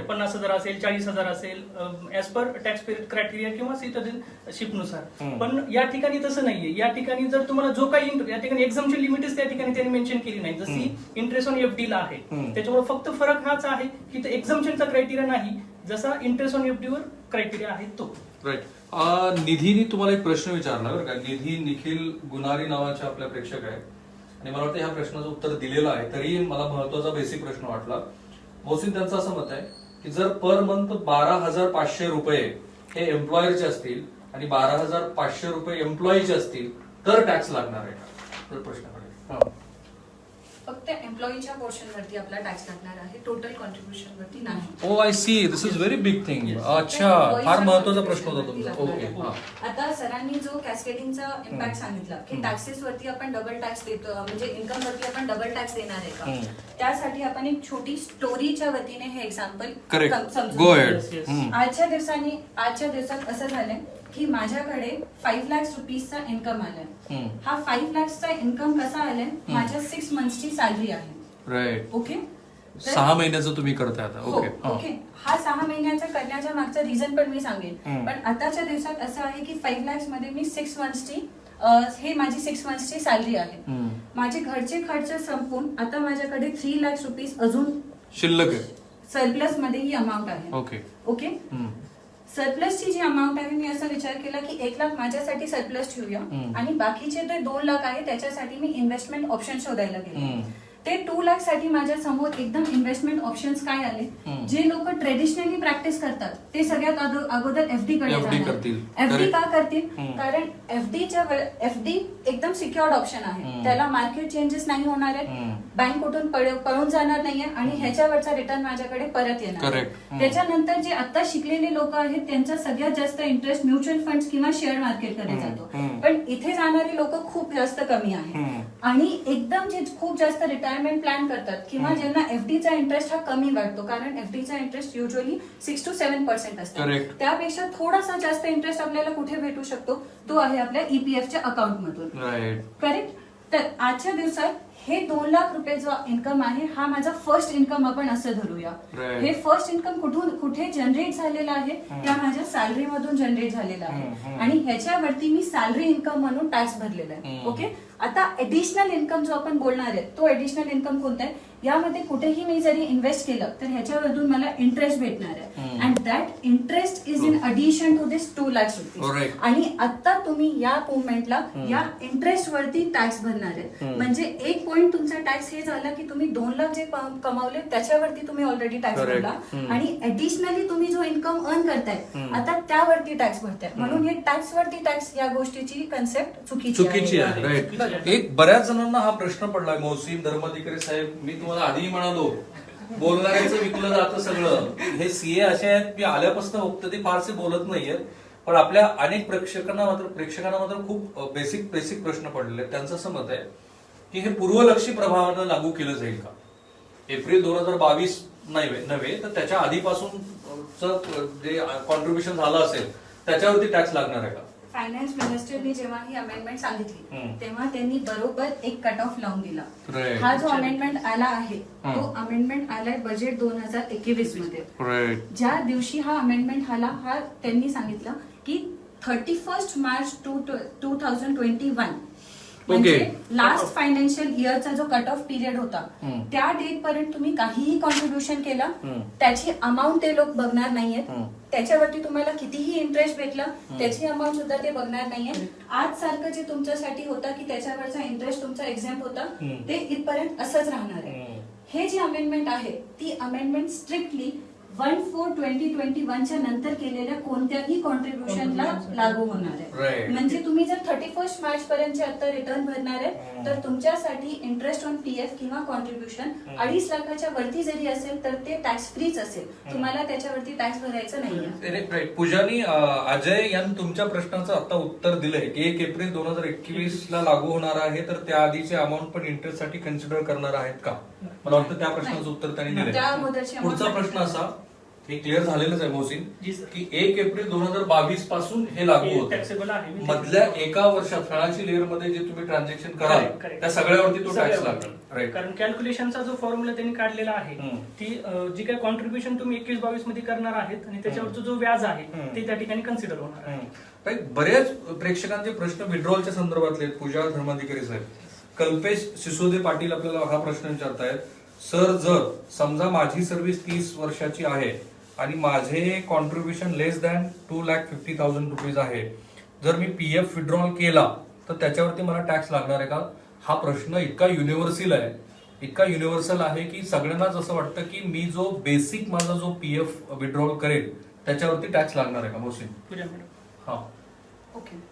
50,000 असेल, 40,000 असेल, as per tax pair criteria किंवा सिटीजनशिपनुसार. पण या ठिकाणी तसं नाहीये. या ठिकाणी जर तुम्हाला जो काही या ठिकाणी एक्झामची लिमिटच त्या ठिकाणी त्यांनी मेन्शन केली नाही, जशी इंटरेस्ट ऑन एफडी ला आहे. त्याच्यामुळे फक्त फरक हाच आहे की ते एक्झामशनचा क्रायटेरिया नाही, जसा इंटरेस्ट ऑन एफडी वर क्रायटेरिया आहे तो. राईट. निधीने तुम्हाला एक प्रश्न विचारला बरं का. निधी निखिल गुनारी नावाचे आपल्या प्रेक्षक आहेत आणि मला वाटतं ह्या प्रश्नाचं उत्तर दिलेलं आहे, तरी मला महत्वाचा बेसिक प्रश्न वाटला. मोहसिन त्यांचं असं मत आहे की जर पर मंथ 12,500 रुपये हे एम्प्लॉयरचे असतील आणि 12,500 रुपये एम्प्लॉईचे असतील तर टॅक्स लागणार आहे का? तर प्रश्न पडेल. फक्त एम्प्लॉईच्या पोर्शन वरती आपला टॅक्स लागणार आहे, टोटल कॉन्ट्रीब्युशन वरती नाही. Oh I see, this is very big thing. अच्छा, फार महत्वाचा प्रश्न होता तुमचा. ओके. आता सरांनी जो कॅस्केडिंगचा इम्पॅक्ट सांगितला की टॅक्सेस वरती आपण डबल टॅक्स देतो, म्हणजे इन्कम वरती आपण डबल टॅक्स देणार आहे का, त्यासाठी आपण एक छोटी स्टोरीच्या वतीने हे एक्झाम्पल समजून. आजच्या दिवसात असं झालंय की माझ्याकडे 5 लाख रुपीजचा इन्कम आलाय. हा 5 लाखचा इन्कम कसा आलाय? माझ्या 6 मंथची सॅलरी आहे. राईट. ओके. 6 महिन्याचं तुम्ही करताय आता. ओके. ओके. हा 6 महिन्याचा करण्याच्या मागचा रिझन पण मी सांगेन. पण आताच्या दिवसात असं आहे की 5 लाख मध्ये मी 6 मंथची हे माझी 6 मंथची सॅलरी आहे. माझे घरचे खर्च संपून आता माझ्याकडे 3 लाख रुपीज अजून शिल्लक आहे. सरप्लस मध्ये ही अमाऊंट आहे. ओके. ओके. सरप्लसची जी अमाऊंट आहे, मी असा विचार केला की 1 लाख माझ्यासाठी सरप्लस ठेवूया आणि बाकीचे ते 2 लाख आहे त्याच्यासाठी मी इन्व्हेस्टमेंट ऑप्शन शोधायला गेले. ते 2 लाख साठी माझ्या समोर एकदम इन्व्हेस्टमेंट ऑप्शन्स काय आले? जे लोक ट्रेडिशनली प्रॅक्टिस करतात ते सगळ्यात अगोदर एफडी कडे जाणार. एफडी का करतील? कारण एफडी एकदम सिक्युअर्ड ऑप्शन आहे, त्याला मार्केट चेंजेस नाही होणार आहेत, बँक कुठून पळून जाणार नाहीये आणि ह्याच्यावरचा रिटर्न माझ्याकडे परत येणार. त्याच्यानंतर जे आता शिकलेले लोक आहेत त्यांचा सगळ्यात जास्त इंटरेस्ट म्युच्युअल फंड किंवा शेअर मार्केटकडे जातो. पण इथे जाणारे लोक खूप जास्त कमी आहे आणि एकदम जे खूप जास्त रिटायरमेंट प्लॅन करतात किंवा ज्यांना एफडीचा इंटरेस्ट हा कमी वाटतो, कारण एफडीचा इंटरेस्ट युजली 6 to 7% असतो, त्यापेक्षा थोडासा जास्त इंटरेस्ट आपल्याला कुठे भेटू शकतो? तो आहे आपल्या ईपीएफच्या अकाउंट मधून. करेक्ट. तर आजच्या दिवसात हे 2 लाख रुपये जो इन्कम आहे हा माझा फर्स्ट इन्कम आपण असं धरूया. हे फर्स्ट इन्कम कुठे जनरेट झालेलं आहे? त्या माझ्या सॅलरी मधून जनरेट झालेलं आहे आणि ह्याच्यावरती मी सॅलरी इन्कम म्हणून टॅक्स भरलेला आहे. ओके. आता एडिशनल इन्कम जो आपण बोलणार आहे तो एडिशनल इन्कम कोणता आहे? यामध्ये कुठेही मी जरी इन्व्हेस्ट केलं तर ह्याच्यामधून मला इंटरेस्ट भेटणार आहे and that interest is in addition to this 2 lakh rupees. आणि आता तुम्ही या मुवमेंटला या इंटरेस्ट वरती टॅक्स भरणार आहे. म्हणजे एक पॉइंट तुमचा टॅक्स हे झाला की तुम्ही 2 लाख जे कमावले त्याच्यावरती तुम्ही ऑलरेडी टॅक्स भरला आणि एडिशनली तुम्ही जो इन्कम अर्न करताय आता त्यावरती टॅक्स भरताय. म्हणून हे टॅक्स वरती टॅक्स या गोष्टीची कन्सेप्ट चुकीची आहे. एक बऱ्याच जणांना हा प्रश्न पडलाय. मोहसिन धर्माधिकारी साहेब, मी तुम्हाला आधी म्हणालो बोलणाऱ्याचं विकलं जातं सगळं. हे सीए असे आहेत की आल्यापासून बघतं ते फारसे बोलत नाहीयेत, पण आपल्या अनेक प्रेक्षकांना मात्र खूप बेसिक प्रश्न पडलेले आहेत. त्यांचं असं मत आहे की हे पूर्वलक्षी प्रभावानं लागू केलं जाईल का? एप्रिल 2022 नव्हे तर त्याच्या आधीपासून जे कॉन्ट्रीब्युशन झालं असेल त्याच्यावरती टॅक्स लागणार आहे का? फायनान्स मिनिस्टरनी जेव्हा ही अमेंडमेंट सांगितली हम्म. तेव्हा त्यांनी बरोबर एक कट ऑफ लावून दिला. Right. हा जो अमेंडमेंट आला आहे तो हम्म. अमेंडमेंट आलाय बजेट 2021 मध्ये. राईट. ज्या दिवशी हा अमेंडमेंट आला हा त्यांनी सांगितलं की 31 मार्च 2021 म्हणजे लास्ट फायनान्शियल इयरचा जो कट ऑफ पिरियड होता हम्म. त्या डेट पर्यंत तुम्ही काहीही कॉन्ट्रीब्युशन केलं हम्म. त्याची अमाऊंट ते लोक बघणार नाहीयेत. हम्म. त्याच्यावरती तुम्हाला कितीही इंटरेस्ट भेटला त्याची अमाऊंट सुद्धा ते बघणार नाहीये. आज सारखं जे तुमच्यासाठी होतं की त्याच्यावरचा इंटरेस्ट तुमचा एक्झाम्प होता ते इथपर्यंत असंच राहणार आहे. हे जे अमेंडमेंट आहे ती अमेंडमेंट स्ट्रिक्टली 1/4/2021 च्या नंतर केलेल्या कोणत्याही कॉन्ट्रीब्युशनला लागू होणार आहे. Right. म्हणजे तुम्ही जर 31 मार्च पर्यंतचे आता रिटर्न भरणार आहे तर तुमच्यासाठी इंटरेस्ट ऑन पीएफ किंवा कॉन्ट्रीब्युशन 2.5 लाखाच्या वरती जरी असेल तर ते टॅक्स फ्रीच असेल. तुम्हाला त्याच्यावरती टॅक्स भरायचं नाहीये. राईट. पूजानी अजय यांनी तुमच्या प्रश्नाचं आता उत्तर दिलंय की 1 एप्रिल 2021 ला लागू होणार आहे तर त्या आधीचे अमाऊंट पण इंटरेस्ट साठी कन्सिडर करणार आहेत का? मला वाटतं त्या प्रश्नाचं उत्तर त्यांनी त्या दिलंय. अगोदरची amount पुढचा प्रश्न असा हे क्लिअर झालेलंच आहे मोहसिन जी सर. की 1 एप्रिल 2022 पासून हे लागू होतं. टॅक्सेबल आहे. मधल्या एका वर्षात फळाची लेअर मध्ये जे तुम्ही ट्रान्झॅक्शन कराल Correct. त्या सगळ्यावरती तो टॅक्स सगळ्यावरती. लागणार. राईट. कारण कॅल्क्युलेशनचा जो फॉर्म्युला त्यांनी काढलेला आहे ती जी काही कॉन्ट्रीब्युशन तुम्ही 21-22 मध्ये करणार आहेत आणि त्याच्यावरचं जो व्याज आहे ते त्या ठिकाणी कन्सिडर होणार आहे. राईट. बरेच प्रेक्षकांचे प्रश्न विड्रॉलच्या संदर्भातले आहेत. पूजा धर्माधिकारी साहेब, कल्पेश सिसोदे पाटील आपल्याला हा प्रश्न विचारतायत. सर, जर समजा माझी सर्व्हिस 30 वर्षाची आहे आणि माझे कॉन्ट्रीब्युशन लेस दॅन 2,50,000 रुपीज आहे, जर मी पीएफ विड्रॉल केला तर त्याच्यावरती मला टॅक्स लागणार आहे का? हा प्रश्न इतका युनिव्हर्सल आहे की सगळ्यांनाच असं वाटतं की मी जो बेसिक माझा जो पीएफ विड्रॉल करेल त्याच्यावरती टॅक्स लागणार आहे का? मोहसिन. पूजा मॅडम. हा. ओके.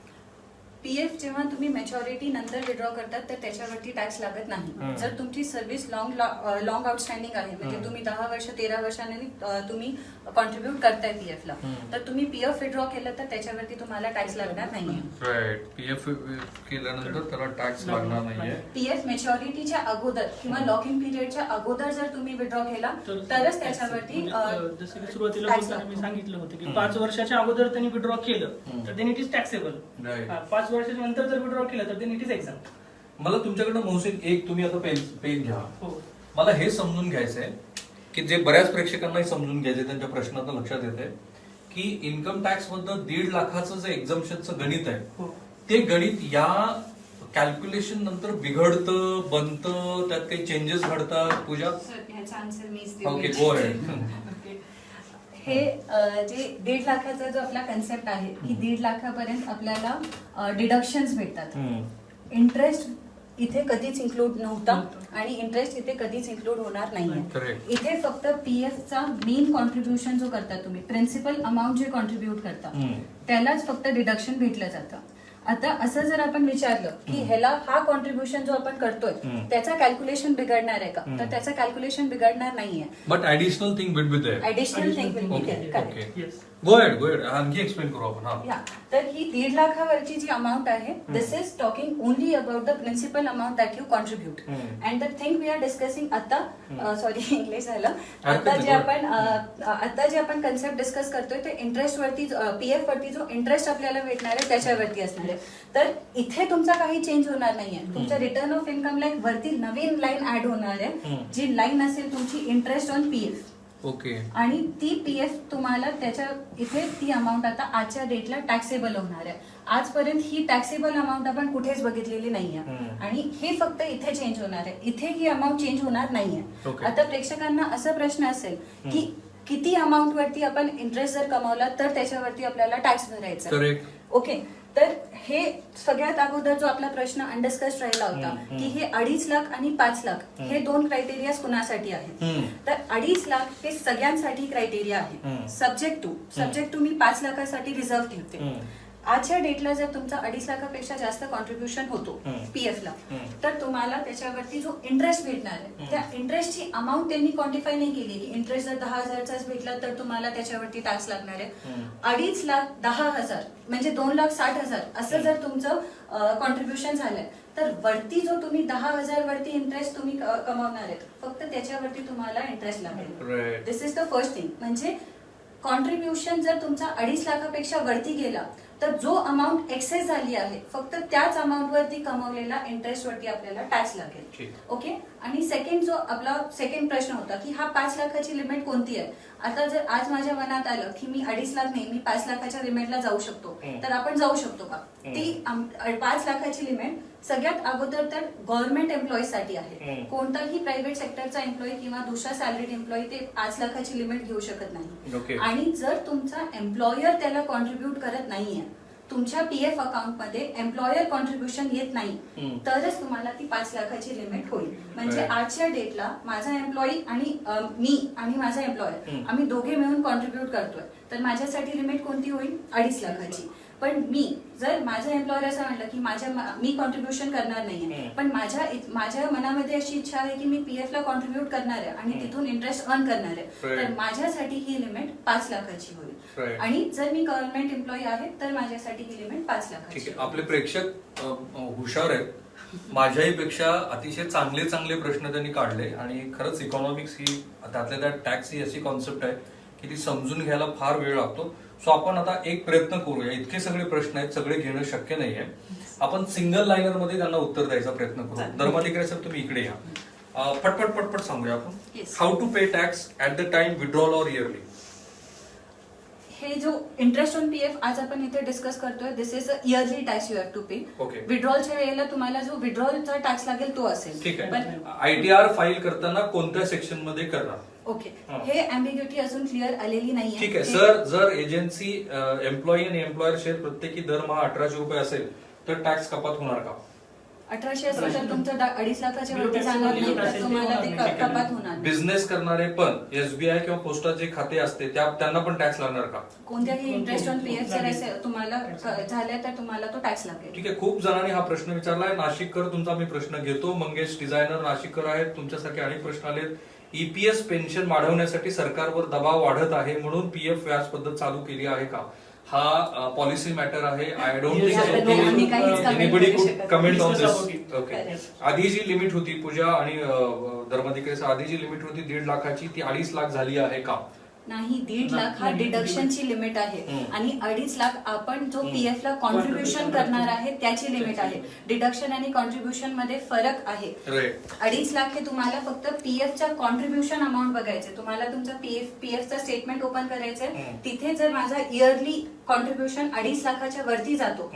पीएफ जेव्हा तुम्ही मॅच्युरिटी नंतर विड्रॉ करतात तर त्याच्यावरती टॅक्स लागत नाही. जर तुमची सर्व्हिस लॉंग आउटस्टँडिंग आहे म्हणजे तुम्ही 10 वर्ष 13 वर्षांनी तुम्ही कॉन्ट्रीब्युट करताय पीएफला तर तुम्ही पीएफ विड्रॉ केलं तर त्याच्यावरती तुम्हाला टॅक्स लागणार नाहीये. राईट. पीएफ केल्यानंतर त्याला टॅक्स लागणार नाहीये. पीएफ मॅच्युरिटीच्या अगोदर किंवा लॉक इन पिरियडच्या अगोदर जर तुम्ही विड्रॉ केला तरच त्याच्यावरती जसं की सुरुवातीला tax बोलताना मी लागतो. सांगितलं होतं की 5 वर्षाच्या अगोदर त्यांनी विड्रॉ केलं तर then it is taxable. Right. 5 वर्षाच्या नंतर जर विड्रॉ केलं तर देन इट इज एक्झाम. मला तुमच्याकडनं मोहसिन एक तुम्ही आता पेन घ्या. हो. मला हे समजून घ्यायचंय की जे बऱ्याच प्रेक्षकांनाही समजून घ्यायचंय त्यांच्या प्रश्नात लक्षात येते की इन्कम टॅक्स मधलं 1.5 लाखाचं जे एक्झम्पशनचं गणित आहे हो. ते गणित या कॅल्क्युलेशन नंतर बिघडतं, बनतं, त्यात काही चेंजेस घडतात. पूजा. सर, ह्याचा आन्सर मीच ओके, देऊ. Go ahead. हे जे 1.5 लाखाचा जो आपला कन्सेप्ट आहे की 1.5 लाखापर्यंत आपल्याला डिडक्शन्स भेटतात. इंटरेस्ट इथे कधीच इन्क्लूड नव्हता आणि इंटरेस्ट इथे कधीच इन्क्लूड होणार नाहीये. Correct. इथे फक्त पीएफचा मेन कॉन्ट्रीब्युशन जो करता तुम्ही प्रिन्सिपल अमाऊंट जे कॉन्ट्रीब्युट करता त्यालाच फक्त डिडक्शन भेटलं जातं. आता असं जर आपण विचारलं की ह्याला हा कॉन्ट्रीब्युशन जो आपण करतोय त्याचा कॅल्क्युलेशन बिघडणार आहे का तर त्याचं कॅल्क्युलेशन बिघडणार नाहीये. But additional thing will be there. Additional thing will be okay, there. Okay. Yes. Go ahead. आणखी एक्सप्लेन करू आपण. हा. या तर ही 1.5 लाखावरची जी अमाऊंट आहे this is talking only about the principal amount that you contribute and the thing we are discussing आता sorry English झालं. आता जे आपण कन्सेप्ट डिस्कस करतोय ते इंटरेस्ट वरती पीएफ वरती जो इंटरेस्ट आपल्याला भेटणार आहे त्याच्यावरती असणार आहे. तर इथे तुमचा काही चेंज होणार नाहीये. तुमच्या रिटर्न ऑफ इन्कम लाईन वरती नवीन लाईन ऍड होणार आहे जी लाईन असेल तुमची इंटरेस्ट ऑन पीएफ. ओके. आणि ती पीएफ तुम्हाला त्याच्या इथे ती अमाऊंट आता आजच्या डेटला टॅक्सेबल होणार आहे. आजपर्यंत ही टॅक्सेबल अमाऊंट आपण कुठेच बघितलेली नाहीये आणि हे फक्त इथे चेंज होणार आहे. इथे ही अमाऊंट चेंज होणार नाहीये. आता प्रेक्षकांना असा प्रश्न असेल की किती अमाऊंट वरती आपण इंटरेस्ट जर कमावला तर त्याच्यावरती आपल्याला टॅक्स भरायचा. ओके. तर हे सगळ्यात अगोदर जो आपला प्रश्न अनडिस्कस्ड राहिला होता की हे 2.5 लाख आणि 5 लाख हे 2 क्रायटेरिया कुणासाठी आहेत तर 2.5 लाख हे सगळ्यांसाठी क्रायटेरिया आहे. सब्जेक्ट टू मी 5 लाखासाठी रिझर्व्ह ठेवते. आजच्या डेटला जर तुमचा 2.5 लाखापेक्षा जास्त कॉन्ट्रीब्युशन होतो पीएफला तर तुम्हाला त्याच्यावरती जो इंटरेस्ट भेटणार आहे त्या इंटरेस्टची अमाऊंट त्यांनी क्वांटिफाय नाही केली की इंटरेस्ट जर 10,000चाच भेटला तर तुम्हाला त्याच्यावरती टॅक्स लागणार आहे. 2.5 लाख 10,000 म्हणजे 2,60,000 असं जर तुमचं कॉन्ट्रीब्युशन झालंय तर वरती जो तुम्ही 10,000 वरती इंटरेस्ट तुम्ही कमावणार आहेत, फक्त त्याच्यावरती तुम्हाला इंटरेस्ट लागेल. Right. This is the first thing. म्हणजे कॉन्ट्रीब्युशन जर तुमचा 2.5 लाखापेक्षा वरती गेला तर जो अमाऊंट एक्सेस झाली आहे फक्त त्याच अमाऊंट वरती कमवलेला इंटरेस्ट वरती आपल्याला टॅक्स लागेल. ठीक. ओके. आणि सेकंड जो आपला सेकंड प्रश्न होता की हा 5 लाखाची लिमिट कोणती आहे. आता जर आज माझ्या मनात आलं की मी 2.5 लाख नाही, मी 5 लाखाच्या लिमिटला जाऊ शकतो, तर आपण जाऊ शकतो का. ती 5 लाखाची लिमिट सगळ्यात अगोदर तर गव्हर्नमेंट एम्प्लॉईसाठी आहे. कोणताही प्रायव्हेट सेक्टरचा एम्प्लॉई किंवा दुसरा सॅलरीड एम्प्लॉई ते 5 लाखाची लिमिट घेऊ शकत नाही. Okay. आणि जर तुमचा एम्प्लॉयर त्याला कॉन्ट्रीब्युट करत नाहीये, तुमच्या पीएफ अकाउंटमध्ये एम्प्लॉयर कॉन्ट्रीब्युशन येत नाही, तरच तुम्हाला ती 5 लाखाची लिमिट होईल. म्हणजे Right. आजच्या डेटला माझा एम्प्लॉई आणि मी आणि माझा एम्प्लॉयर आम्ही दोघे मिळून कॉन्ट्रीब्युट करतोय, तर माझ्यासाठी लिमिट कोणती होईल. 2.5 लाखाची. पण मी जर माझा एम्प्लॉयर असं म्हणलं की मी कॉन्ट्रीब्युशन करणार नाहीये, पण माझ्या मनामध्ये अशी इच्छा आहे की मी पीएफ ला कॉन्ट्रीब्युट करणार आहे आणि तिथून इंटरेस्ट अर्न करणार आहे, तर माझ्यासाठी ही लिमिट 5 लाखाची होईल. Right. आणि जर मी गव्हर्नमेंट एम्प्लॉई आहे तर माझ्यासाठी ही लिमिट 5 ठीक लाखाची. आहे. आपले प्रेक्षक हुशार आहेत. माझ्याही पेक्षा अतिशय चांगले चांगले प्रश्न त्यांनी काढले आणि खरंच इकॉनॉमिक्स ही त्यातल्या त्यात टॅक्स ही अशी कॉन्सेप्ट आहे की ती समजून घ्यायला फार वेळ लागतो. सो आपण आता एक प्रयत्न करूया. इतके सगळे प्रश्न आहेत, सगळे घेणं शक्य नाहीये. आपण सिंगल लाईनर मध्ये त्यांना उत्तर द्यायचा प्रयत्न करू. धर्माधिकारी साहेब तुम्ही इकडे या. पटपट पटपट सांगूया आपण. Yes. How to pay tax at the time withdrawal or yearly. हे जो इंटरेस्ट ऑन पीएफ आज आपण इथे डिस्कस करतोय, this is a yearly tax you have to pay. Okay. विड्रॉलच्या वेळेला तुम्हाला जो विड्रॉलचा टॅक्स लागेल तो असेल. ठीक आहे. पण आयटीआर फाईल करताना कोणत्या सेक्शन मध्ये करणार. ओके. हे अँबिग्युटी अजून क्लिअर आलेली नाहीये. ठीक आहे. सर जर एजन्सी एम्प्लॉई आणि एम्प्लॉयर शेअर प्रत्येकी दरमहा 1800 रुपये असेल तर टॅक्स कपात होणार का. 1800 असेल तर तुमचं 2.5 लाखाच्या वरती जाणार नाही, तर तुम्हाला ते कपात होणार नाही. बिझनेस करणारे पण एसबीआय किंवा पोस्टाचे खाते असते त्यांना पण टॅक्स लागणार का. कोणत्याही इंटरेस्ट ऑन पीएफ जर असेल तुम्हाला झाले तर तुम्हाला तो टॅक्स लागेल. ठीक आहे. खूप जणांनी हा प्रश्न विचारलाय. नाशिककर तुमचा मी प्रश्न घेतो. मंगेश डिझायनर नाशिककर आहेत, तुमच्यासारखे अनेक प्रश्न आलेत. ईपीएस पेन्शन वाढवण्यासाठी सरकारवर दबाव वाढत आहे म्हणून पीएफ व्याज पद्धत चालू केली आहे का. हा पॉलिसी मॅटर आहे. आय डोंट थिंक एनीबडी कुड कमेंट ऑन दिस. ओके. आधी जी लिमिट होती पूजा आणि धर्माधिकारी, आधी जी लिमिट होती 1.5 लाखाची ती 2.5 लाख झाली आहे का. नाही, 1.5 लाख हा डिडक्शनची लिमिट आहे आणि 2.5 लाख आपण जो पीएफ ला कॉन्ट्रीब्युशन करणार आहे त्याची लिमिट आहे. डिडक्शन आणि कॉन्ट्रीब्युशन मध्ये फरक आहे. 2.5 लाख हे तुम्हाला फक्त पीएफच्या कॉन्ट्रीब्युशन अमाऊंट बघायचे. तुम्हाला तुमचं पीएफचा स्टेटमेंट ओपन करायचंय. तिथे जर माझा इयरली कॉन्ट्रीब्युशन 2.5 लाखाच्या वरती जातो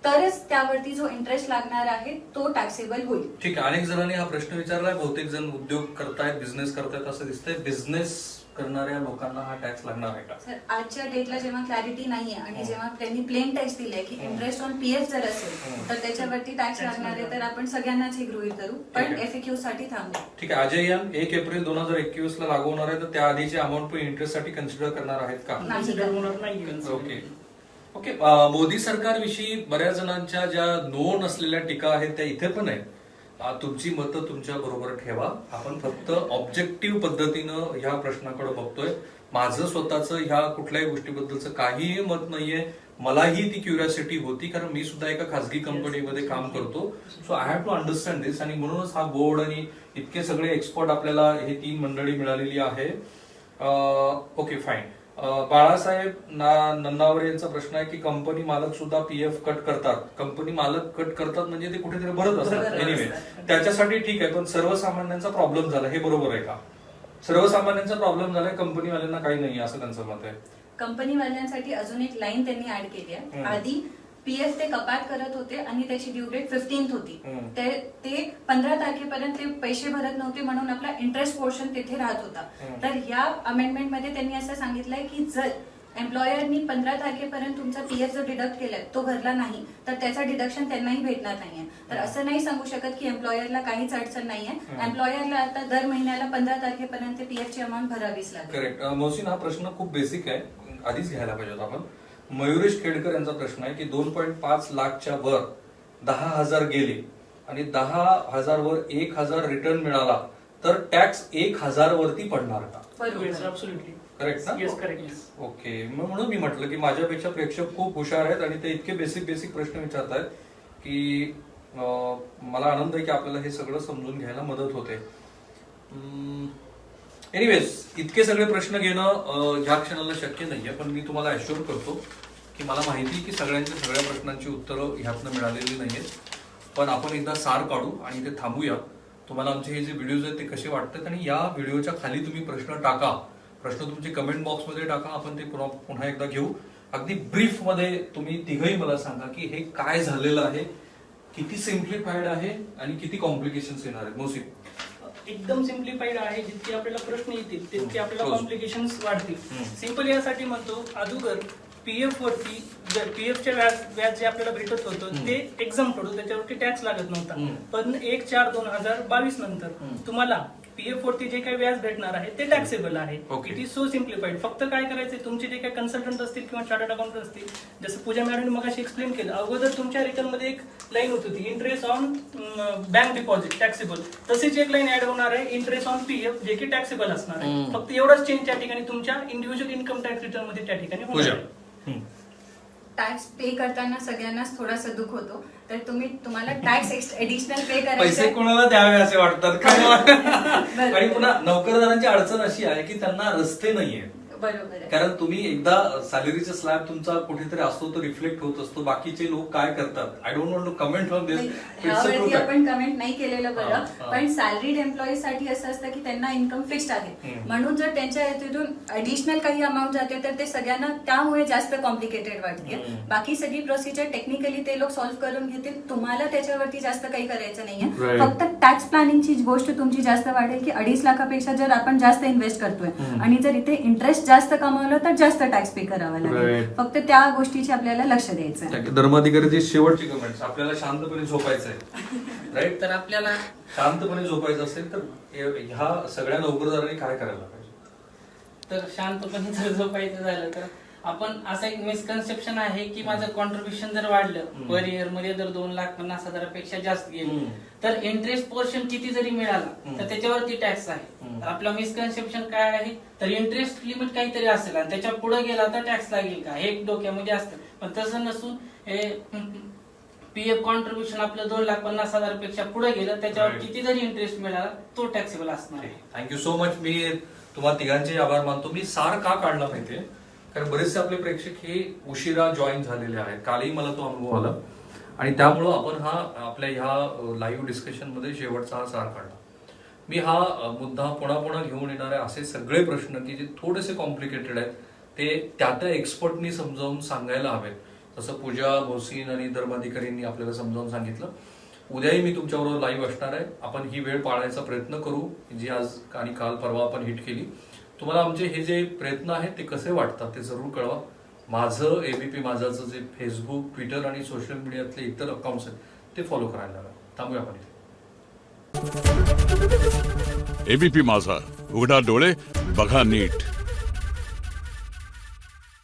तरच त्यावरती जो इंटरेस्ट लागणार आहे तो टॅक्सेबल होईल. ठीक आहे. अनेक जणांनी हा प्रश्न विचारलाय. बहुतेक जण उद्योग करतायत, बिझनेस करतायत असं दिसतंय. बिझनेस करणाऱ्या लोकांना हा टॅक्स लागणार आहे का. सर आजच्या डेटला जेव्हा क्लॅरिटी नाहीये आणि जेव्हा त्यांनी प्लेन टॅक्स दिले की इंटरेस्ट ऑन पीएफ जर असेल तर त्याच्यावरती टॅक्स लागणार आहे, तर आपण सगळ्यांनाच हे गृहीत धरू, पण एफएक्यू साठी थांबू. ठीक आहे. अजय यान 1 एप्रिल 2021 ला लागू होणार आहे, तर त्या आधीची अमाऊंट पण इंटरेस्ट साठी कन्सिडर करणार आहेत का. ओके. ओके. मोदी सरकारविषयी बऱ्याच जणांच्या ज्या नोन असलेल्या टीका आहेत त्या इथे पण आहेत. तुमची मतं तुमच्या बरोबर ठेवा. आपण फक्त ऑब्जेक्टिव्ह पद्धतीनं ह्या प्रश्नाकडे बघतोय. माझं स्वतःचं ह्या कुठल्याही गोष्टीबद्दलचं काहीही मत नाहीये. मलाही ती क्युरियोसिटी होती कारण मी सुद्धा एका खासगी कंपनीमध्ये काम करतो. So I have to understand this आणि म्हणूनच हा बोर्ड आणि इतके सगळे एक्सपर्ट आपल्याला हे 3 मंडळी मिळालेली आहे. Okay fine. बाळासाहेब नन्नावरे यांचा प्रश्न आहे की कंपनी मालक सुद्धा पीएफ कट करतात. कंपनी मालक कट करतात म्हणजे ते कुठेतरी भरत असतात. एनिवे त्याच्यासाठी ठीक आहे, पण सर्वसामान्यांचा प्रॉब्लेम झाला हे बरोबर आहे का. सर्वसामान्यांचा प्रॉब्लेम झालाय, कंपनीवाल्यांना काही नाही असं त्यांचं मत आहे. कंपनीवाल्यांसाठी अजून एक लाईन त्यांनी ऍड केली आहे. आधी पीएफ ते कपात करत होते आणि त्याची ड्यू डेट 15th होती. ते 15 तारखेपर्यंत ते पैसे भरत नव्हते म्हणून आपला इंटरेस्ट पोर्शन तिथे राहत होता. तर ह्या अमेंडमेंट मध्ये त्यांनी असं सांगितलंय की जर एम्प्लॉयरनी 15 तारखेपर्यंत तुमचा पीएफ जो डिडक्ट केलाय तो भरला नाही तर त्याचा डिडक्शन त्यांनाही भेटणार नाहीये. तर असं नाही सांगू शकत की एम्प्लॉयरला काहीच अडचण नाहीये. एम्प्लॉयरला आता दर महिन्याला 15 तारखेपर्यंत पीएफची अमाऊंट भरावीच लागेल. करेक्ट. मोहसिन हा प्रश्न खूप बेसिक आहे, आधीच घ्यायला पाहिजे होता आपण. मयुरेश खेडकर यांचा प्रश्न आहे की 2.5 लाखच्या वर 10,000 गेले आणि 10,000 वर 1,000 रिटर्न मिळाला तर टॅक्स 1,000 वरती पडणार का. करेक्ट ना. ओके. म्हणून मी म्हटलं की माझ्यापेक्षा प्रेक्षक खूप हुशार आहेत आणि ते इतके बेसिक प्रश्न विचारतायत की मला आनंद आहे की आपल्याला हे सगळं समजून घ्यायला मदत होते. एनिवेज, इतके सगळे प्रश्न घेणं ह्या क्षणाला शक्य नाहीये, पण मी तुम्हाला अश्युअर करतो की मला माहिती आहे की सगळ्यांच्या सगळ्या प्रश्नांची उत्तरं ह्यातनं मिळालेली नाहीयेत. पण आपण एकदा सार काढू आणि ते थांबूया. तुम्हाला आमचे हे जे व्हिडिओज आहेत ते कसे वाटतात, आणि या व्हिडिओच्या खाली तुम्ही प्रश्न टाका. प्रश्न तुमचे कमेंट बॉक्समध्ये टाका, आपण ते पुन्हा एकदा घेऊ. अगदी ब्रीफ मध्ये तुम्ही तिघही मला सांगा की हे काय झालेलं आहे, किती सिम्प्लिफाईड आहे आणि किती कॉम्प्लिकेशन्स येणार आहेत. मोसी, एकदम सिम्प्लिफाईड आहे. जितके आपल्याला प्रश्न येतील तितके आपल्याला Close. कॉम्प्लिकेशन्स वाढतील. सिंपल यासाठी म्हणतो, अगोदर पीएफ वरती पीएफचे व्याज जे आपल्याला भेटत होतं ते एक्झाम होतं, त्याच्यावरती टॅक्स लागत नव्हता. पण 1/4/2022 नंतर तुम्हाला पीएफ वरती जे काही व्याज भेटणार आहे ते टॅक्सेबल आहे. Okay. It is so simplified. फक्त काय करायचंय, तुमचे जे काही कन्सल्टंट असतील किंवा चार्टर्ड अकाउंटंट असतील, जसं पूजा मॅडमने मगाशी एक्सप्लेन केलं, अगोदर तुमच्या रिटर्न मध्ये एक लाईन होती ती interest on bank deposit taxable, तशीच एक लाईन ऍड होणार आहे इंटरेस्ट ऑन पीएफ, जे की टॅक्सेबल असणार आहे. फक्त एवढाच चेंज त्या ठिकाणी तुमच्या इंडिव्हिज्युअल इन्कम टॅक्स रिटर्न मध्ये त्या ठिकाणी होणार आहे. टॅक्स पे करताना सगळ्यांनाच थोडासा दुःख होतो, तर तुम्हाला टॅक्स एडिशनल पे पैसे करायचे. कोणाला द्यावे असे वाटतात का? बरोबर. आणि पुन्हा नोकरदारांची अडचण अशी आहे की त्यांना रस्ते नाहीये. बरोबर आहे. कारण तुम्ही एकदा सॅलरीचा स्लॅब तुमचा कुठेतरी असतो तो रिफ्लेक्ट होत असतो. बाकीचे लोक काय करतात, I don't want to comment on this. ह्यावरती आपण कमेंट नाही केलेलं बरं. हा. पण सॅलरीड एम्प्लॉई साठी असं असतं की त्यांना इन्कम फिक्स्ड आहे, म्हणून जर त्यांच्या तिथून ऍडिशनल काही अमाऊंट जाते तर ते सगळ्यांना त्यामुळे जास्त कॉम्प्लिकेटेड वाटते. बाकी सगळी प्रोसिजर टेक्निकली ते लोक सॉल्व्ह करून घेतील. तुम्हाला त्याच्यावरती जास्त काही करायचं नाहीये. Right. फक्त टॅक्स प्लॅनिंगची गोष्ट तुमची जास्त वाढेल की 2.5 लाखापेक्षा जर आपण जास्त इन्व्हेस्ट करतोय आणि जर इथे इंटरेस्ट जास्त कमावलं तर जास्त टॅक्स पे करावा लागेल. Right. फक्त त्या गोष्टीची आपल्याला लक्ष द्यायचं आहे. धर्माधिकारीची शेवटची कमेंट्स. आपल्याला शांतपणे झोपायचं आहे, राईट? तर आपल्याला शांतपणे झोपायचं असेल तर ह्या सगळ्या नोकरदारांनी काय करायला पाहिजे? तर शांतपणे जर झोपायचं झालं तर आपण असं एक मिसकन्सेप्शन आहे की माझं कॉन्ट्रीब्युशन जर वाढलं पर इयर मध्ये जर 2,50,000पेक्षा जास्त गेलं तर इंटरेस्ट पोर्शन किती जरी मिळाला तर त्याच्यावरती टॅक्स आहे. तर आपलं मिसकन्सेप्शन काय आहे, तर इंटरेस्ट लिमिट काहीतरी असेल आणि त्याच्या पुढे गेला तर टॅक्स लागेल का, हे एक डोक्यामध्ये असतं. पण तसं नसून हे पीएफ कॉन्ट्रीब्युशन आपलं 2,50,000पेक्षा पुढे गेलं त्याच्यावर किती जरी इंटरेस्ट मिळाला तो टॅक्सेबल असणार आहे. Thank you so much. मी तुम्हाला तिघांचे आभार मानतो. मी सार का काढला माहितीये, कारण बरेचसे आपले प्रेक्षक हे उशिरा जॉईन झालेले आहेत. कालही मला तो अनुभव आला आणि त्यामुळं आपण हा आपल्या ह्या लाईव्ह डिस्कशन मध्ये शेवटचा हा सार काढला. मी हा मुद्दा पुन्हा घेऊन येणारे असे सगळे प्रश्न की जे थोडेसे कॉम्प्लिकेटेड आहेत ते त्या एक्सपर्टनी समजावून सांगायला हवेत. जसं पूजा भोसीन आणि धर्माधिकारींनी आपल्याला समजावून सांगितलं. उद्याही मी तुमच्याबरोबर लाईव्ह असणार आहे. आपण ही वेळ पाळण्याचा प्रयत्न करू जी आज आणि काल परवा आपण हिट केली. तुम्हाला आमचे हे जे प्रयत्न आहेत ते कसे वाटतात ते जरूर कळवा. माझं एबीपी माझाचं जे फेसबुक, ट्विटर आणि सोशल मीडियातले इतर अकाउंट्स आहेत ते फॉलो करायला हवं. थांबूया आपण इथे. एबीपी माझा, उघडा डोळे बघा नीट.